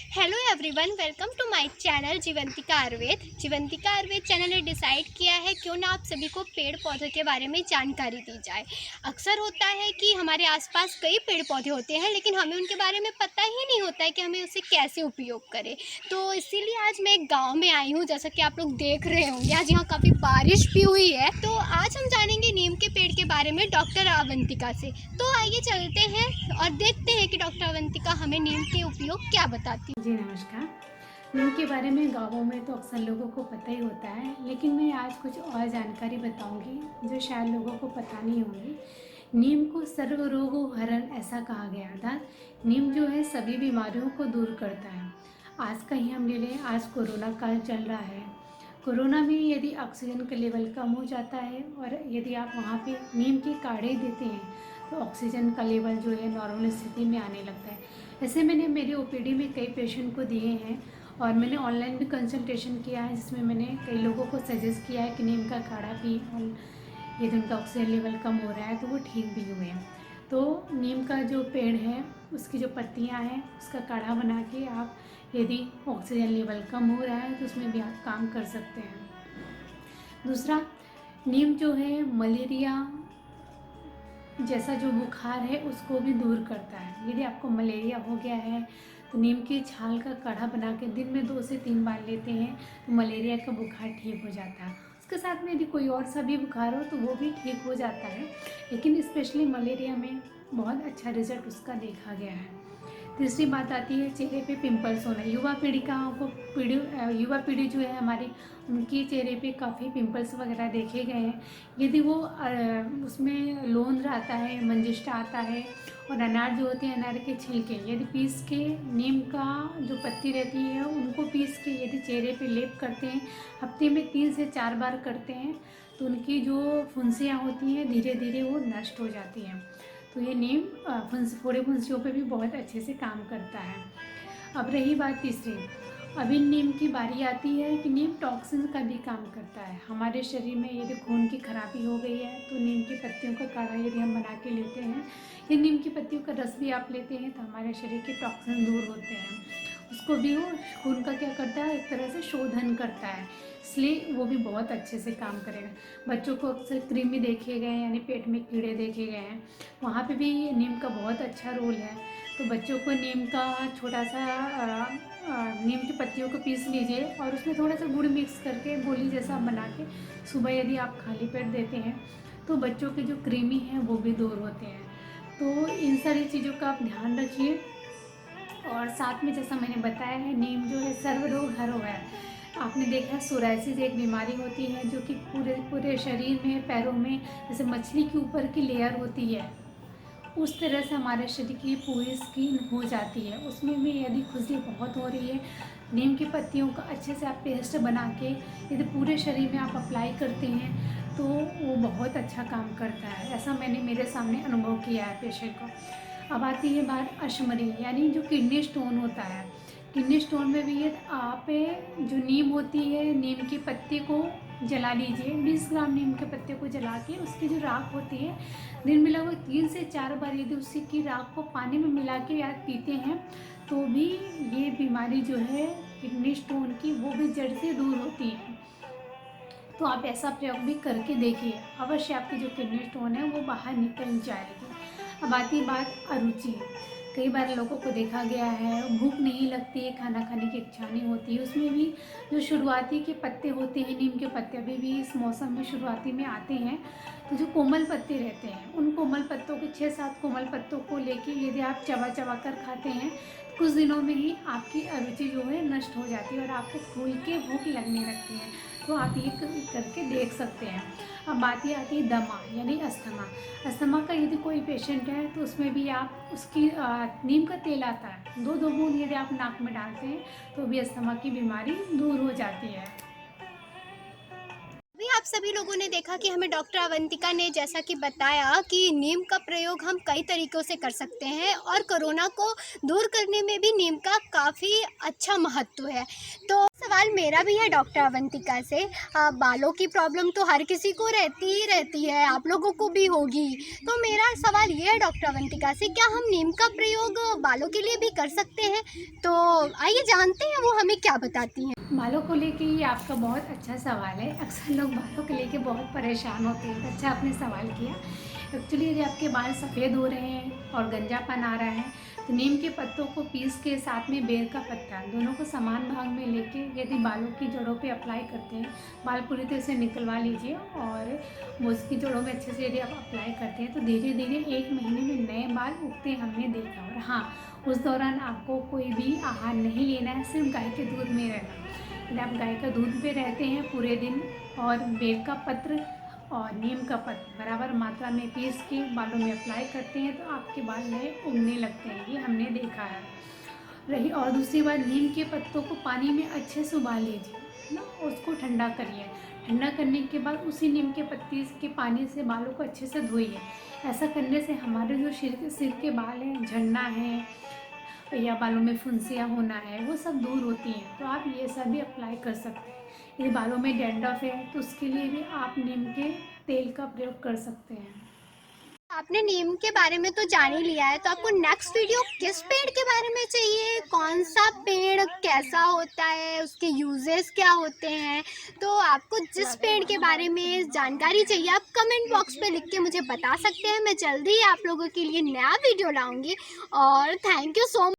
Hello everyone, welcome to my channel Jeevantika Ayurveda. Jeevantika Ayurveda channel ने decide किया है क्यों ना आप सभी को पेड़ पौधों के बारे में जानकारी दी जाए। अक्सर होता है कि हमारे आसपास कई पेड़ पौधे होते हैं, लेकिन हमें उनके बारे में पता ही नहीं होता है कि हमें उसे कैसे उपयोग करें। तो इसीलिए आज मैं एक गाँव में आई हूँ, जैसा कि आप लोग देख रहे होंगे। आज यहाँ काफ़ी बारिश भी हुई है। तो आज हम जानेंगे नीम के पेड़ के बारे में डॉक्टर अवंतिका से। तो आइए चलते हैं और देखते हैं कि डॉक्टर अवंतिका हमें नीम के उपयोग क्या बताती है। जी नमस्कार। नीम के बारे में गाँवों में तो अक्सर लोगों को पता ही होता है, लेकिन मैं आज कुछ और जानकारी बताऊंगी जो शायद लोगों को पता नहीं होगी। नीम को सर्व रोग हरण ऐसा कहा गया था। नीम जो है सभी बीमारियों को दूर करता है। आज का ही हम ले लें, आज कोरोना काल चल रहा है। कोरोना में यदि ऑक्सीजन का लेवल कम हो जाता है और यदि आप वहाँ पे नीम के काढ़े देते हैं तो ऑक्सीजन का लेवल जो है नॉर्मल स्थिति में आने लगता है। ऐसे मैंने मेरी ओपीडी में कई पेशेंट को दिए हैं और मैंने ऑनलाइन भी कंसल्टेशन किया है, जिसमें मैंने कई लोगों को सजेस्ट किया है कि नीम का काढ़ा पी और यदि उनका ऑक्सीजन लेवल कम हो रहा है तो वो ठीक भी हुए हैं। तो नीम का जो पेड़ है उसकी जो पत्तियां हैं उसका काढ़ा बना के आप यदि ऑक्सीजन लेवल कम हो रहा है तो उसमें भी आप काम कर सकते हैं। दूसरा, नीम जो है मलेरिया जैसा जो बुखार है उसको भी दूर करता है। यदि आपको मलेरिया हो गया है तो नीम की छाल का काढ़ा बना के दिन में 2 से 3 बार लेते हैं तो मलेरिया का बुखार ठीक हो जाता है। उसके साथ में यदि कोई और सा भी बुखार हो तो वो भी ठीक हो जाता है, लेकिन स्पेशली मलेरिया में बहुत अच्छा रिजल्ट उसका देखा गया है। तीसरी बात आती है चेहरे पे पिंपल्स होना। युवा पीढ़ी जो है हमारी, उनके चेहरे पे काफ़ी पिंपल्स वगैरह देखे गए हैं। यदि वो उसमें लोंद आता है, मंजिष्ठा आता है और अनार जो होते हैं, अनार के छिलके यदि पीस के नीम का जो पत्ती रहती है उनको पीस के यदि चेहरे पे लेप करते हैं, हफ्ते में 3 से 4 बार करते हैं तो उनकी जो फुंसियाँ होती हैं धीरे धीरे वो नष्ट हो जाती हैं। तो ये नीम फोड़े फुंसियों पे भी बहुत अच्छे से काम करता है। अब रही बात तीसरी, अभी नीम की बारी आती है कि नीम टॉक्सिन का भी काम करता है। हमारे शरीर में यदि खून की खराबी हो गई है तो नीम की पत्तियों का काढ़ा यदि हम बना के लेते हैं या नीम की पत्तियों का रस भी आप लेते हैं तो हमारे शरीर के टॉक्सिन दूर होते हैं। उसको भी वो खून का क्या करता है, एक तरह से शोधन करता है, इसलिए वो भी बहुत अच्छे से काम करेगा। बच्चों को अक्सर कृमि देखे गए हैं, यानी पेट में कीड़े देखे गए हैं, वहाँ पे भी नीम का बहुत अच्छा रोल है। तो बच्चों को नीम का छोटा सा नीम की पत्तियों को पीस लीजिए और उसमें थोड़ा सा गुड़ मिक्स करके गोली जैसा बना के सुबह यदि आप खाली पेट देते हैं तो बच्चों के जो कृमि हैं वो भी दूर होते हैं। तो इन सारी चीज़ों का आप ध्यान रखिए। और साथ में जैसा मैंने बताया है, नीम जो है सर्व रोग हरो है। आपने देखा है सोराइसिस एक बीमारी होती है जो कि पूरे पूरे शरीर में, पैरों में जैसे मछली के ऊपर की लेयर होती है उस तरह से हमारे शरीर की पूरी स्किन हो जाती है। उसमें भी यदि खुजली बहुत हो रही है, नीम की पत्तियों का अच्छे से आप पेस्ट बना के यदि पूरे शरीर में आप अप्लाई करते हैं तो वो बहुत अच्छा काम करता है। ऐसा मैंने मेरे सामने अनुभव किया है पेशेंट को। अब आती है बात अश्मरी, यानी जो किडनी स्टोन होता है। किडनी स्टोन में भी ये आप जो नीम होती है, नीम की पत्ती को जला लीजिए। 20 ग्राम नीम के पत्ते को जला के उसकी जो राख होती है दिन में लगभग 3 से 4 बार यदि उसी की राख को पानी में मिला के या पीते हैं तो भी ये बीमारी जो है किडनी स्टोन की वो भी जड़ से दूर होती है। तो आप ऐसा प्रयोग भी करके देखिए, अवश्य आपकी जो किडनी स्टोन है वो बाहर निकल जाएगी। अब आती बात अरुचि। कई बार लोगों को देखा गया है भूख नहीं लगती है, खाना खाने की इच्छा नहीं होती है। उसमें भी जो शुरुआती के पत्ते होते हैं, नीम के पत्ते अभी भी इस मौसम में शुरुआती में आते हैं, तो जो कोमल पत्ते रहते हैं उन कोमल पत्तों के 6-7 कोमल पत्तों को लेके यदि आप चबा चबा कर खाते हैं कुछ दिनों में ही आपकी अरुचि जो है नष्ट हो जाती है और आपको खुल के भूख लगने लगती है। तो आप ये करके देख सकते हैं। अब बात ये आती है दमा, यानी अस्थमा। अस्थमा का यदि कोई पेशेंट है तो उसमें भी आप उसकी नीम का तेल आता है, 2-2 बूंद यदि आप नाक में डालते हैं तो भी अस्थमा की बीमारी दूर हो जाती है। अभी आप सभी लोगों ने देखा कि हमें डॉक्टर अवंतिका ने जैसा कि बताया कि नीम का प्रयोग हम कई तरीक़ों से कर सकते हैं और कोरोना को दूर करने में भी नीम का काफ़ी अच्छा महत्व है। तो सवाल मेरा भी है डॉक्टर अवंतिका से। बालों की प्रॉब्लम तो हर किसी को रहती ही रहती है, आप लोगों को भी होगी। तो मेरा सवाल ये है डॉक्टर अवंतिका से, क्या हम नीम का प्रयोग बालों के लिए भी कर सकते हैं? तो आइए जानते हैं वो हमें क्या बताती हैं। बालों को लेके ये आपका बहुत अच्छा सवाल है। अक्सर लोग बालों को लेके बहुत परेशान होते हैं। अच्छा आपने सवाल किया। एक्चुअली यदि आपके बाल सफ़ेद हो रहे हैं और गंजापन आ रहा है तो नीम के पत्तों को पीस के साथ में बेर का पत्ता दोनों को समान भाग में लेके यदि बालों की जड़ों पे अप्लाई करते हैं, बाल पूरी तरह से निकलवा लीजिए और वो उसकी जड़ों में अच्छे से यदि आप अप्लाई करते हैं तो धीरे धीरे 1 महीने में नए बाल उगते हमने देखा। और हाँ, उस दौरान आपको कोई भी आहार नहीं लेना है, सिर्फ गाय के दूध में रहना। यदि आप गाय का दूध पे रहते हैं पूरे दिन और बेर का पत्र और नीम का पत्र बराबर मात्रा में पीस के बालों में अप्लाई करते हैं तो आपके बाल नए उगने लगते हैं, ये हमने देखा है। रही और दूसरी बात, नीम के पत्तों को पानी में अच्छे से उबाल लीजिए ना, उसको ठंडा करिए। ठंडा करने के बाद उसी नीम के पत्ती के पानी से बालों को अच्छे से धोइए। ऐसा करने से हमारे जो सिर के बाल हैं, झड़ना है या बालों में फुंसियाँ होना है, वो सब दूर होती हैं। तो आप ये सब भी अप्लाई कर सकते हैं। यदि बालों में डैंड्रफ है तो उसके लिए भी आप नीम के तेल का प्रयोग कर सकते हैं। आपने नीम के बारे में तो जान ही लिया है, तो आपको नेक्स्ट वीडियो किस पेड़ के बारे में चाहिए, कौन सा पेड़ कैसा होता है, उसके यूजेस क्या होते हैं? तो आपको जिस पेड़ के बारे में जानकारी चाहिए आप कमेंट बॉक्स पे लिख के मुझे बता सकते हैं। मैं जल्दी ही आप लोगों के लिए नया वीडियो लाऊंगी। और थैंक यू सो मच।